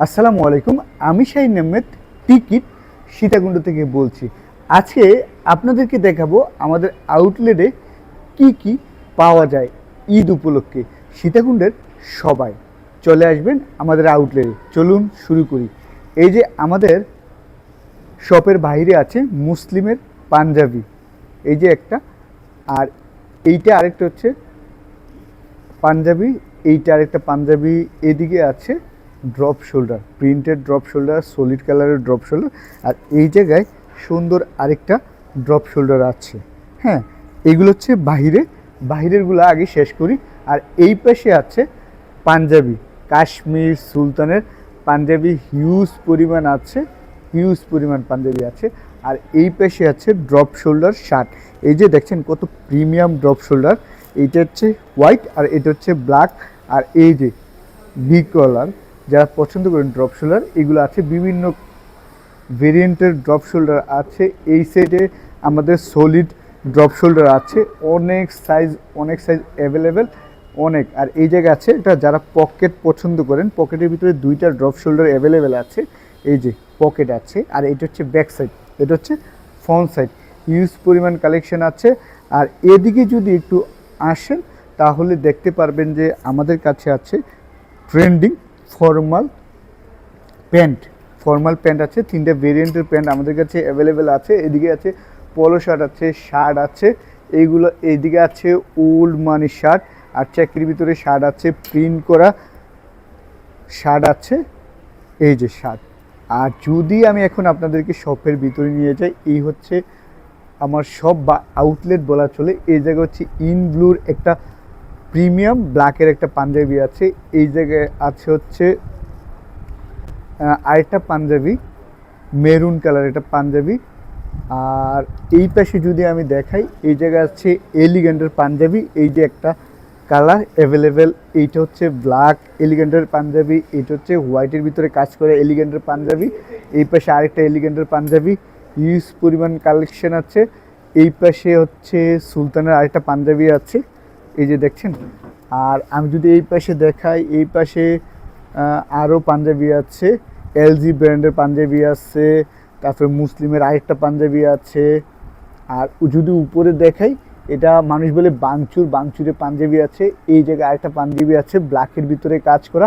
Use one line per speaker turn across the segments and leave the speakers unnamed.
আসসালামু আলাইকুম। আমি শাহিন আহমেদ টিকিট সীতাকুণ্ড থেকে বলছি। আজকে আপনাদেরকে দেখাবো আমাদের আউটলেটে কি কি পাওয়া যায় ঈদ উপলক্ষে। সীতাকুণ্ডের সবাই চলে আসবেন আমাদের আউটলেটে। চলুন শুরু করি। এই যে আমাদের শপের বাইরে আছে মুসলিমের পাঞ্জাবি, এই যে একটা, আর এইটা আরেকটা হচ্ছে পাঞ্জাবি, এইটা আরেকটা পাঞ্জাবি। এদিকে আছে drop shoulder, printed drop shoulder, solid কালারের ড্রপ শোল্ডার, আর এই জায়গায় সুন্দর আরেকটা ড্রপ শোল্ডার আছে। হ্যাঁ, এগুলো হচ্ছে বাহিরেরগুলো আগে শেষ করি। আর এই পাশে আছে পাঞ্জাবি, কাশ্মীর সুলতানের পাঞ্জাবি হিউজ পরিমাণ আছে, হিউজ পরিমাণ পাঞ্জাবি আছে। আর এই পাশে আছে ড্রপ শোল্ডার শার্ট। এই যে দেখছেন কত প্রিমিয়াম ড্রপ শোল্ডার। এইটা হচ্ছে হোয়াইট আর এটা হচ্ছে ব্ল্যাক। আর এই যে বি কলার, যারা পছন্দ করেন ড্রপ শোল্ডার, এগুলো আছে বিভিন্ন ভেরিয়েন্টের ড্রপ শোল্ডার আছে। এই সাইডে আমাদের সলিড ড্রপ শোল্ডার আছে, অনেক সাইজ অ্যাভেলেবেল, অনেক। আর এই জায়গায় আছে এটা যারা পকেট পছন্দ করেন, পকেটের ভিতরে দুইটা ড্রপ শোল্ডার অ্যাভেলেবেল আছে। এই যে পকেট আছে, আর এটা হচ্ছে ব্যাক সাইড, এটা হচ্ছে ফ্রন্ট সাইড। হিউজ পরিমাণ কালেকশন আছে। আর এদিকে যদি একটু আসেন তাহলে দেখতে পারবেন যে আমাদের কাছে আছে ট্রেন্ডিং ফর্মাল প্যান্ট আছে। তিনটে ভেরিয়েন্টের প্যান্ট আমাদের কাছে অ্যাভেলেবেল আছে। এদিকে আছে পলো শার্ট আছে, শার্ট আছে এইগুলো। এইদিকে আছে ওল্ড মানি শার্ট, আর চাকরির ভিতরে শার্ট আছে, প্রিন্ট করা শার্ট আছে, এই যে শার্ট। আর যদি আমি এখন আপনাদেরকে শপের ভিতরে নিয়ে যাই, এই হচ্ছে আমার শপ বা আউটলেট বলা চলে। এই জায়গায় হচ্ছে ইন ব্লুর একটা প্রিমিয়াম ব্ল্যাকের একটা পাঞ্জাবি আছে। এই জায়গায় আছে হচ্ছে আরেকটা পাঞ্জাবি মেরুন কালার, এটা পাঞ্জাবি। আর এই পাশে যদি আমি দেখাই, এই জায়গায় আছে এলিগেন্টের পাঞ্জাবি। এই যে একটা কালার অ্যাভেলেবেল, এইটা হচ্ছে ব্ল্যাক এলিগেন্টের পাঞ্জাবি, এটা হচ্ছে হোয়াইটের ভিতরে কাজ করে এলিগেন্টের পাঞ্জাবি। এই পাশে আরেকটা এলিগেন্টের পাঞ্জাবি, হিউজ পরিমাণ কালেকশন আছে। এই পাশে হচ্ছে সুলতানের আরেকটা পাঞ্জাবি আছে, এই যে দেখছেন। আর আমি যদি এই পাশে দেখাই, এই পাশে আরও পাঞ্জাবি আছে, এলজি ব্র্যান্ডের পাঞ্জাবি আছে, তারপরে মুসলিমের আরেকটা পাঞ্জাবি আছে। আর যদি উপরে দেখাই, এটা মানুষ বলে বাংচুরে পাঞ্জাবি আছে। এই জায়গায় আরেকটা পাঞ্জাবি আছে ব্ল্যাকের ভিতরে কাজ করা।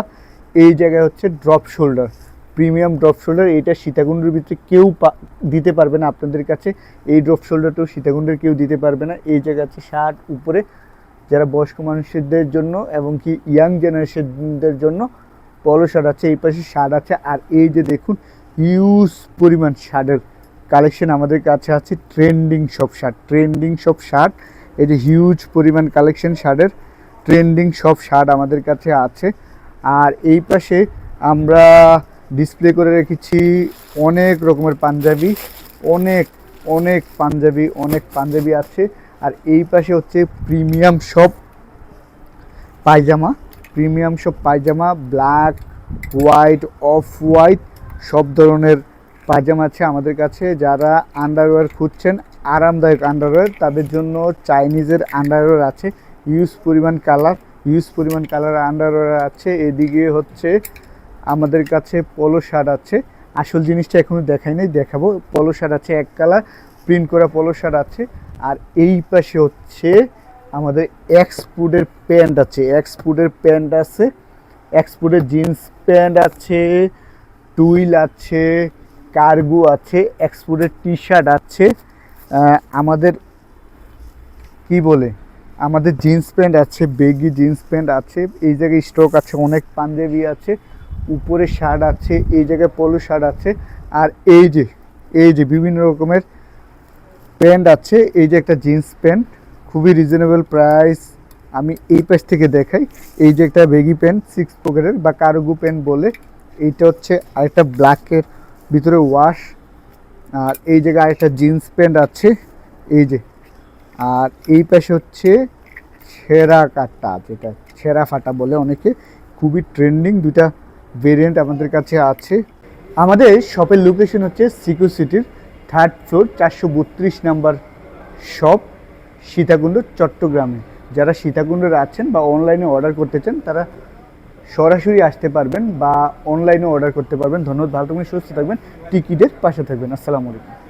এই জায়গায় হচ্ছে drop shoulder, premium drop shoulder. এইটা সীতাকুণ্ডের ভিতরে কেউ দিতে পারবে না আপনাদের কাছে। এই ড্রপ শোল্ডারটাও সীতাকুণ্ডের কেউ দিতে পারবে না। এই জায়গায় আছে শার্ট উপরে, যারা বয়স্ক মানুষদের জন্য এবং কি ইয়াং জেনারেশনদের জন্য পলো শার্ট আছে। এই পাশে শার্ট আছে। আর এই যে দেখুন হিউজ পরিমাণ শার্টের কালেকশন আমাদের কাছে আছে। ট্রেন্ডিং সব শার্ট, এই যে হিউজ পরিমাণ কালেকশন শার্টের, ট্রেন্ডিং সব শার্ট আমাদের কাছে আছে। আর এই পাশে আমরা ডিসপ্লে করে রেখেছি অনেক রকমের পাঞ্জাবি, অনেক পাঞ্জাবি আছে। আর এই পাশে হচ্ছে প্রিমিয়াম সব পায়জামা, ব্ল্যাক, হোয়াইট, অফ হোয়াইট, সব ধরনের পায়জামা আছে আমাদের কাছে। যারা আন্ডারওয়্যার খুঁজছেন, আরামদায়ক আন্ডারওয়্যার, তাদের জন্য চাইনিজের আন্ডারওয়্যার আছে। হিউজ পরিমাণ কালার আন্ডারওয়্যার আছে। এদিকে হচ্ছে আমাদের কাছে পলো শার্ট আছে। আসল জিনিসটা এখনও দেখাই নাই, দেখাবো। পলো শার্ট আছে, এক কালার প্রিন্ট করা পলো শার্ট আছে। আর এই পাশে হচ্ছে আমাদের এক্সপোর্টের প্যান্ট আছে, এক্সপোর্টের জিন্স প্যান্ট আছে, টুইল আছে, কার্গো আছে, এক্সপোর্টের টি শার্ট আছে, আমাদের আমাদের জিন্স প্যান্ট আছে, বেগি জিন্স প্যান্ট আছে। এই জায়গায় স্টক আছে, অনেক পাঞ্জাবি আছে, উপরে শার্ট আছে, এই জায়গায় পলো শার্ট আছে। আর এই যে বিভিন্ন রকমের প্যান্ট আছে। এই যে একটা জিন্স প্যান্ট, খুবই রিজনেবল প্রাইস। আমি এই পাশ থেকে দেখাই, এই যে একটা বেগি প্যান্ট 6 পকেটের বা কার্গো প্যান্ট বলে, এইটা হচ্ছে আরেকটা ব্ল্যাকের ভিতরে ওয়াশ। আর এই জায়গায় আরেকটা জিন্স প্যান্ট আছে, এই যে। আর এই পাশে হচ্ছে ছেঁড়া কাটা, যেটা ছেঁড়া ফাটা বলে অনেকে, খুবই ট্রেন্ডিং দুইটা ভেরিয়েন্ট আমাদের কাছে আছে। আমাদের শপের লোকেশন হচ্ছে সিকিউ সিটির 3rd floor 432 number shop, Sitakunda, চট্টগ্রামে। যারা সীতাকুণ্ডে আছেন বা অনলাইনে অর্ডার করতে চান, তারা সরাসরি আসতে পারবেন বা অনলাইনে অর্ডার করতে পারবেন। ধন্যবাদ, ভালো থাকবেন, সুস্থ থাকবেন, টিকিটের পাশে থাকবেন। আসসালামু আলাইকুম।